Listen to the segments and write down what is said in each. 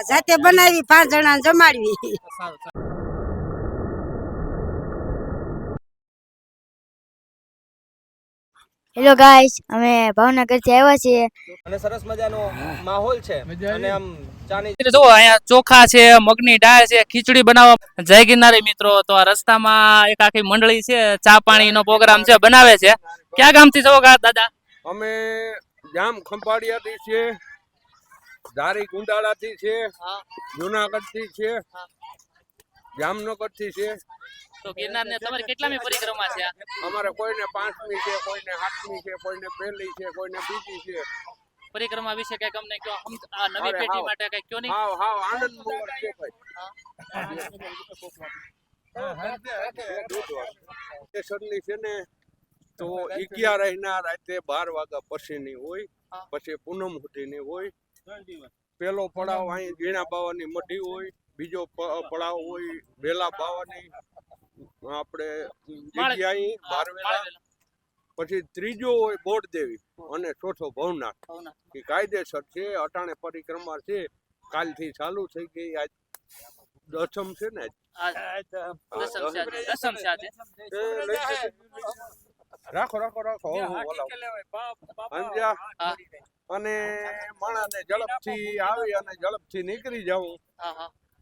જાતે બનાવી 5 જણા જમાડવી. હેલો ગાઈસ, અમે ભાવનગર થી આવ્યા છીએ અને સરસ મજાનો માહોલ છે અને આમ ચાની જો અહીંયા ચોખા છે, મગની દાળ છે, ખીચડી બનાવવા જય ગિરનારી મિત્રો. તો આ રસ્તામાં એક આખી મંડળી છે, ચા પાણીનો પ્રોગ્રામ છે, બનાવે છે. ક્યાં ગામથી છો દાદા? અમે જામ ખંભાળિયાથી છે, ધારી ગુંડાળાથી છે, જુનાગઢથી છે, જામનગરથી છે. તો ગિરનાર ને તમારી કેટલામી પરિક્રમા છે? અમારે કોઈને 5મી છે, કોઈને 8મી છે, કોઈને 1લી છે, કોઈને 2જી છે. પરિક્રમા વિશે કઈક અમને કયો, આ નવી પેઢી માટે કઈક કયો નહીં. હાવ આનંદ મૂળ છે ભાઈ. સરની છે ને તો 11 રાતે 12 વાગ્યા પછીની હોય, પછી પૂનમ સુધીની હોય. પેલો પડાવ અહીં ઝીણા બાવાની મઢી હોય, બીજો પડાવ હોય વેલા બાવાની આપણે જગ્યાએ બારવેલા, પછી ત્રીજો હોય બોરદેવી અને ચોથો ભવનાથ. એ કાયદેસર છે. અટાણે પરિક્રમા છે, કાલથી ચાલુ થઈ ગઈ. આજ દસમ છે ને, રાખો રાખો રાખો અને માણસને ઝડપથી આવી અને ઝડપથી નીકળી જવું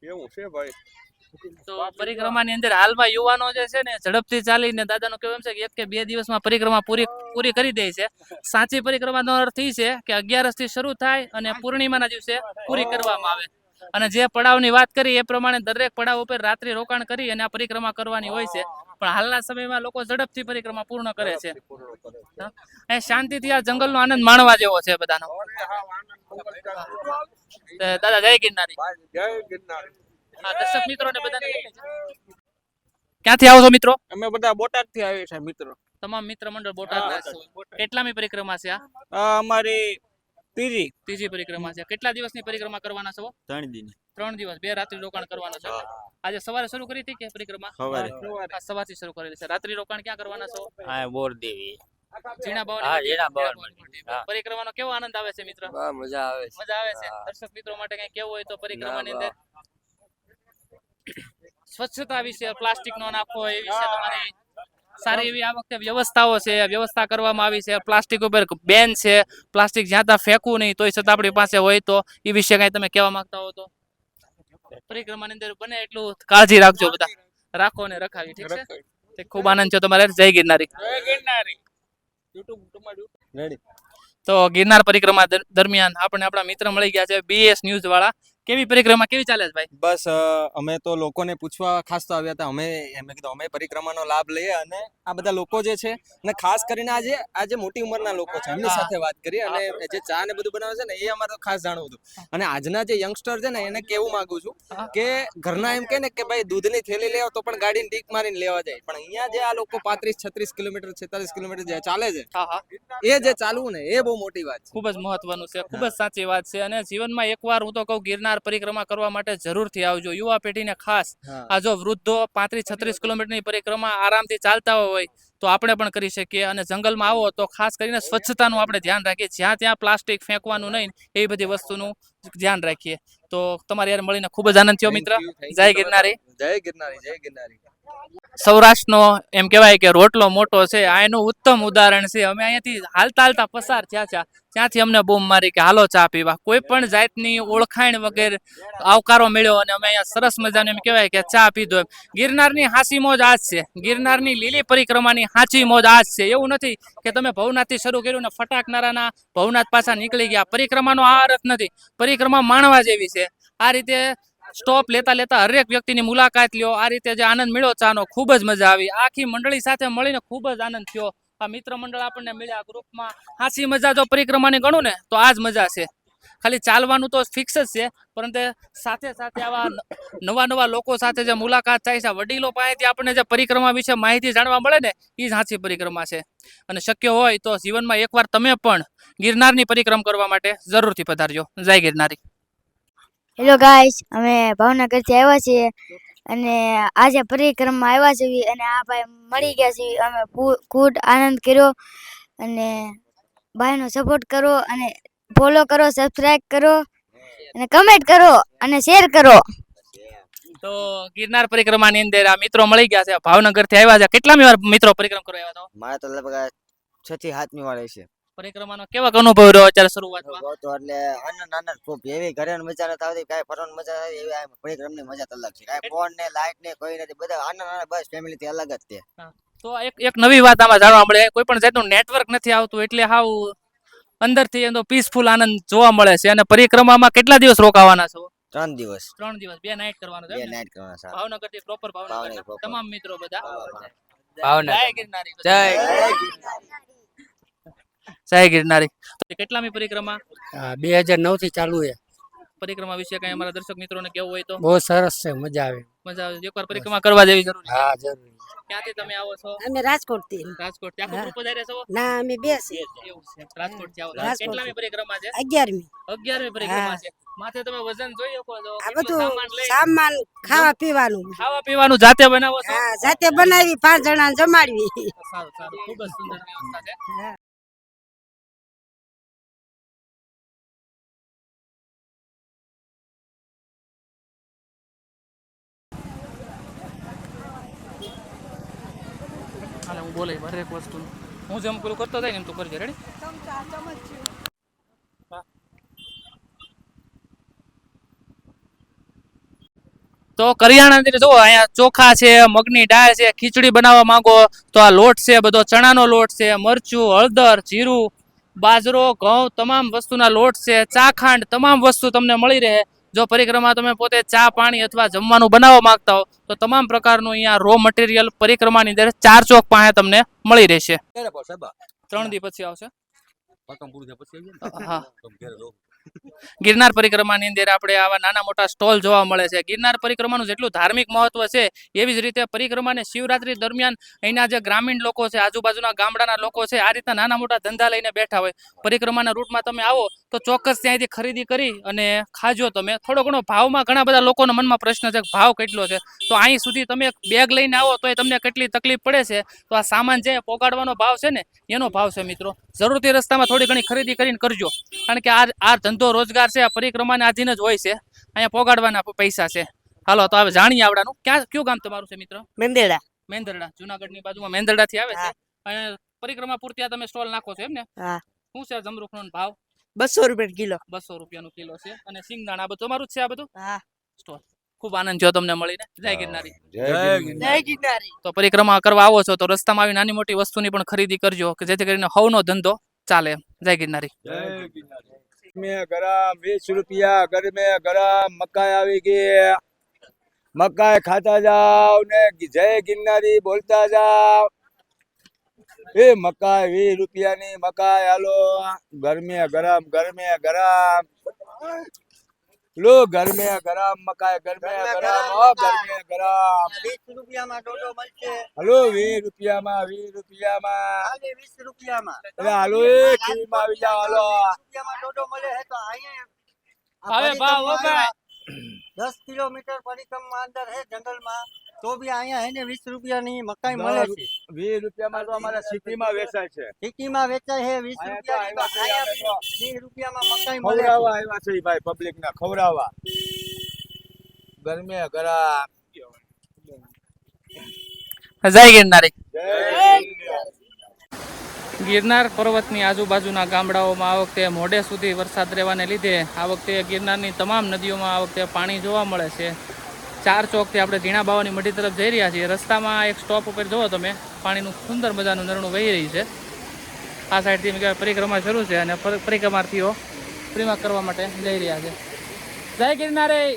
એવું છે ભાઈ. તો પરિક્રમાની અંદર હાલમાં યુવાનો જે છે ને ઝડપથી ચાલીને દાદાનું કહેવું એમ છે કે 1 કે 2 દિવસમાં પરિક્રમા પૂરી કરી દે છે. સાચી પરિક્રમાનો અર્થ એ છે કે 11 થી શરૂ થાય અને પૂર્ણિમાના દિવસે પૂરી કરવામાં આવે. અને જે પડાવની વાત કરી એ પ્રમાણે દરેક પડાવ ઉપર રાત્રિ રોકાણ કરી અને આ પરિક્રમા કરવાની હોય છે. પણ હાલના સમયમાં લોકો ઝડપથી પરિક્રમા પૂર્ણ કરે છે. એ શાંતિથી આ જંગલનો આનંદ માણવા જેવો છે બધાનો. દાદા જય ગિરનારી. જય ગિરનારી. દર્શક મિત્રો ને બધાને ક્યાંથી આવો છો મિત્રો? અમે બધા બોટાદ થી આવીએ છીએ મિત્રો. તમામ મિત્ર મંડળ બોટાદના છો. કેટલામી પરિક્રમા છે આ? અમારી ત્રીજી પરિક્રમા છે. કેટલા દિવસની પરિક્રમા કરવાના છો? 3 દિન. 3 દિવસ 2 રાત્રિ રોકાણ કરવાનું છે. આજે સવારે શરૂ કરી હતી કે પરિક્રમા? સવારથી શરૂ કરેલી છે. રાત્રિ રોકાણ ક્યાં કરવાના છો? બોરદેવી. ઝીણા બાવાની. પરિક્રમાનો કેવો આનંદ આવે છે મિત્ર? મજા આવે છે. દર્શક મિત્રો માટે કઈ કેવું હોય તો પરિક્રમાની અંદર સ્વચ્છતા વિશે, પ્લાસ્ટિક નો નાખવો એ વિશે તમારી સારી એવી આ વખતે વ્યવસ્થાઓ છે, વ્યવસ્થા કરવામાં આવી છે. પ્લાસ્ટિક ઉપર બેન છે, પ્લાસ્ટિક જ્યાં ત્યાં ફેંકવું નહીં. તોય છતાં આપણી પાસે હોય તો એ વિશે કઈ તમે કહેવા માંગતા હો તો? પરિક્રમાની અંદર બને એટલું કાળજી રાખજો, બધા રાખો અને રખાવી. ઠીક છે, ખૂબ આનંદ છે તમારે. જય ગિરનારી. તો ગિરનાર પરિક્રમા દરમિયાન આપણે આપણા મિત્ર મળી ગયા છે BS ન્યૂઝ વાળા. કેવી પરિક્રમા કેવી ચાલે છે ભાઈ? બસ અમે તો લોકોને પૂછવા ખાસ તો આવ્યા હતા. અમે કીધું અમે પરિક્રમાનો લાભ લઈએ અને આ બધા લોકો જે છે ને ખાસ કરીને આજે મોટી ઉંમરના લોકો છે એમની સાથે વાત કરી અને જે ચા ને બધું બનાવે છે ને એ અમારે તો ખાસ જાણવું હતું. અને આજના જે યંગસ્ટર છે ને એને કેવું માંગુ છું કે ઘરના એમ કે ને કે ભાઈ દૂધની થેલી લેવા તો પણ ગાડીને ટીક મારીને લેવા જાય, પણ અહીંયા જે આ લોકો 35-36 કિલોમીટર 46 કિલોમીટર જે ચાલે છે એ જે ચાલવું ને એ બહુ મોટી વાત છે. ખૂબ જ મહત્વનું છે, ખૂબ જ સાચી વાત છે. અને જીવનમાં એકવાર હું તો કહું ગિરનાર પરિક્રમા કરવા માટે જરૂરથી આવજો. યુવા પેઢીને ખાસ આ જો વૃદ્ધો 35-36 કિલોમીટરની પરિક્રમા આરામથી ચાલતા હોય તો આપણે પણ કરી શકીએ. અને જંગલમાં આવો તો ખાસ કરીને સ્વચ્છતાનું આપણે ધ્યાન રાખીએ. જ્યાં ત્યાં પ્લાસ્ટિક ફેંકવાનું નહીં, એવી બધી વસ્તુનું ધ્યાન રાખીએ. તો તમારે યાર મળીને ખૂબ જ આનંદ થયો મિત્ર. જય ગિરનારી. જય ગિરનારી. જય ગિરનારી. સૌરાષ્ટ્રનો એમ કહેવાય કે રોટલો મોટો છે, આ એનું ઉત્તમ ઉદાહરણ છે. અમે અહીંયાથી હાલતા પસાર થયા છે, ત્યાંથી અમને બૂમ મારી કે હાલો ચા પીવા. કોઈ પણ જાતની ઓળખાણ વગેરે આવકારો મળ્યો અને અમે અહીંયા સરસ મજાનું એમ કહેવાય કે ચા પીધો. ગિરનારની હાસી મોજ આજ છે, ગિરનારની લીલી પરિક્રમાની સાચી મોજ આજ છે. એવું નથી કે તમે ભવનાથથી શરૂ કર્યું ને ફટાકનારાના ભવનાથ પાછા નીકળી ગયા. પરિક્રમાનો આ અર્થ નથી. પરિક્રમા માણવા જેવી છે. આ રીતે સ્ટોપ લેતા હરેક વ્યક્તિની મુલાકાત લ્યો. આ રીતે જે આનંદ મળ્યો ચાનો ખૂબ જ મજા આવી. આખી મંડળી સાથે મળીને ખૂબ જ આનંદ થયો. આ મિત્ર મંડળ આપણને મળ્યા ગ્રુપમાં. હાસી મજા જો પરિક્રમાની ગણું ને તો આ જ મજા છે. ખાલી ચાલવાનું તો ફિક્સ જ છે, પરંતુ સાથે આવા નવા લોકો સાથે જે મુલાકાત થાય છે, વડીલો પાસેથી આપણને જે પરિક્રમા વિશે માહિતી જાણવા મળે ને એ જ સાચી પરિક્રમા છે. અને શક્ય હોય તો જીવનમાં એકવાર તમે પણ ગિરનારની પરિક્રમા કરવા માટે જરૂરથી પધારજો. જય ગિરનારી. હેલો ગાઈસ, અમે ભાવનગર થી આવ્યા છીએ અને આજે પરિક્રમા આવ્યા છીએ અને આ ભાઈ મળી ગયા છીએ. અમે ખૂબ આનંદ કર્યો અને ભાઈનો સપોર્ટ કરો અને ફોલો કરો, સબસ્ક્રાઇબ કરો અને કમેન્ટ કરો અને શેર કરો. તો ગિરનાર પરિક્રમાની અંદર આ મિત્રો મળી ગયા છે, ભાવનગર થી આવ્યા છે. કેટલામી વાર મિત્રો પરિક્રમા કરવા આવ્યા હતા? મારે તો લગભગ 6 થી 7મી વાર છે. પરિક્રમાનો કેવા અનુભવ રહ્યો અત્યારે શરૂઆતમાં? તો એટલે આનંદ ખૂબ એવી ઘરે મજા નથી આવતી, કાંઈ ફરવાની મજા નથી એવી આ પરિક્રમની મજા જ અલગ છે. કાંઈ ફોન ને લાઈટ ને કોઈ નથી, બધા આનંદ બસ ફેમિલી થી અલગ જ છે. તો એક નવી વાત આમાં જાણવા મળે, કોઈ પણ જાતનું નેટવર્ક નથી આવતું, એટલે હાવ અંદરથી એનો પીસફુલ આનંદ જોવા મળે છે. અને પરિક્રમામાં કેટલા દિવસ રોકાવાના છો? 3 દિવસ 3 દિવસ 2 નાઈટ કરવાનો છે 2 એમ ને? નાઈટ કરવાના છે. ભાવનગર થી પ્રોપર ભાવનગર ભાવનગર proper. તમામ મિત્રો બધા ભાવનગર. જય ગિરનારી. જય જય ગિરનારી. તો કેટલામી પરિક્રમા? 2009 થી ચાલુ છે. પરિક્રમા વિશે કઈ અમારા દર્શક મિત્રોને કેવું હોય તો? બહુ સરસ છે, મજા આવે. મજા આવે. એકવાર પરિક્રમા કરવા જેવી જરૂરી છે. હા, જરૂરી. ક્યાંથી તમે આવો છો? અમે રાજકોટ થી. રાજકોટ થી આખું હા. ગ્રુપ જ આવ્યા છો? ના અમે બે છીએ. એવું છે, રાજકોટ થી આવો છો. રાજકોટ. કેટલામી પરિક્રમા છે? 11મી. 11મી પરિક્રમા હા. છે. માથે તમે વજન જોઈ શકો છો, આ કેટલો બધું સામાન લઈ સામાન ખાવા પીવાનું. ખાવા પીવાનું જાતે બનાવો છો? હા જાતે બનાવી 5 જણા જમાડવી. સારું સારું, ખૂબ જ સુંદર વ્યવસ્થા છે. હાલે હું બોલે હરેક વસ્તુ હું જેમ પેલું કરતો થાય ને એમ તું કરજે. રેડી? તો કરિયાણા અંદર જો અહીંયા ચોખા છે, મગની દાળ છે, ખીચડી બનાવવા માંગો તો આ લોટ છે બધો ચણાનો લોટ છે, મરચું, હળદર, જીરું, બાજરો, ઘઉં તમામ વસ્તુના લોટ છે, ચા ખાંડ તમામ વસ્તુ તમને મળી રહે. જો પરિક્રમા તમે પોતે ચા પાણી અથવા જમવાનું બનાવવા માંગતા હો તો તમામ પ્રકારનું અહીંયા રો મટીરિયલ પરિક્રમાની અંદર 4 ચોક પાસે તમને મળી રહેશે. 3 દી પછી આવશે. હા, ગિરનાર પરિક્રમાની અંદર આપણે આવા નાના મોટા સ્ટોલ જોવા મળે છે. ગિરનાર પરિક્રમાનું જેટલું ધાર્મિક મહત્વ છે એવી જ રીતે પરિક્રમાને શિવરાત્રી દરમિયાન અહીંના જે ગ્રામીણ લોકો છે, આજુબાજુના ગામડાના લોકો છે, આ રીતના નાના મોટા ધંધા લઈને બેઠા હોય. પરિક્રમાના રૂટમાં તમે આવો તો ચોક્કસ ત્યાંથી ખરીદી કરી અને ખાજો. તમે થોડો ઘણો ભાવમાં ઘણા બધા લોકોના મનમાં પ્રશ્ન છે કે ભાવ કેટલો છે, તો અહીં સુધી તમે બેગ લઈને આવો તો તમને કેટલી તકલીફ પડે છે. તો આ સામાન જે પોગાડવાનો ભાવ છે ને એનો ભાવ છે મિત્રો. જરૂરથી રસ્તામાં થોડી ઘણી ખરીદી કરીને કરજો, કારણ કે આ ધંધો રોજગાર છે આ પરિક્રમાને આધીન જ હોય છે. અહીંયા પોગાડવાના પૈસા છે. હાલો તો હવે જાણીએ આવડાનું. કયું ગામ તમારું છે મિત્ર? મેંદેડા. મેંદરડા. જુનાગઢની બાજુમાં મેંદરડા થી આવે છે. અને પરિક્રમા પૂરતી તમે સ્ટોલ નાખો છો એમ ને? હા. શું છે જમરૂખનો ભાવ? 200 રૂપિયા કિલો. 200 રૂપિયાનો કિલો છે. અને સિંગદાણા બધું તમારું જ છે આ બધું? હા. સ્ટોલ. ખૂબ આનંદ થયો તમને મળીને. જય ગિરનારી. જય ગિરનારી. તો પરિક્રમા કરવા આવો છો તો રસ્તામાં આવી નાની મોટી વસ્તુની પણ ખરીદી કરજો કે જેથી કરીને હવનો ધંધો ચાલે. જય ગિરનારી. में गरम 20 रुपया घर में गरम मकाई આવી ગઈ. મકાઈ ખાતા જાવ ને જય ગિરનારી બોલતા જાવ. એ મકાઈ 20 રૂપિયાની મકાઈ હાલો. घर में गरम लो घर में गरम मकाई घर में गरम हो घर में गरम 20 રૂપિયામાં ડોડો મળશે. હાલો 20 રૂપિયામાં 20 રૂપિયામાં અરે હાલો એ ખીરમાં આવી જાવ હાલો. 20 રૂપિયામાં ડોડો મળે છે તો અહીંયા હવે ભાવ હો ભાઈ. 10 કિલોમીટર પરિક્રમા અંદર है જંગલમાં તો બી અહીંયા હે ને 20 રૂપિયાની મકાઈ મળે છે. 20 રૂપિયામાં તો અમારા સિટીમાં વેચાય છે. સિટીમાં વેચાય છે 20 રૂપિયાની તો અહીંયા 20 રૂપિયામાં મકાઈ મળે છે. ખવડાવવા આવ્યા છે ઈ ભાઈ પબ્લિક ના ખવડાવવા. ગરમે ગરમ. જય ગિરનારી. જય ગિરનાર પર્વતની આજુબાજુના ગામડાઓમાં આ વખતે મોડે સુધી વરસાદ રહેવાને લીધે આ વખતે ગિરનારની તમામ નદીઓમાં આ વખતે પાણી જોવા મળે છે. 4 ચોકથી આપણે ઝીણા બાવાની મઢી તરફ જઈ રહ્યા છીએ. રસ્તામાં એક સ્ટોપ ઉપર જુઓ તમે પાણીનું સુંદર મજાનું ઝરણું વહી રહ્યું છે. આ સાઈડથી પરિક્રમા શરૂ છે અને પરિક્રમાર્થીઓ પરિક્રમા કરવા માટે જઈ રહ્યા છે. જય ગિરનારી.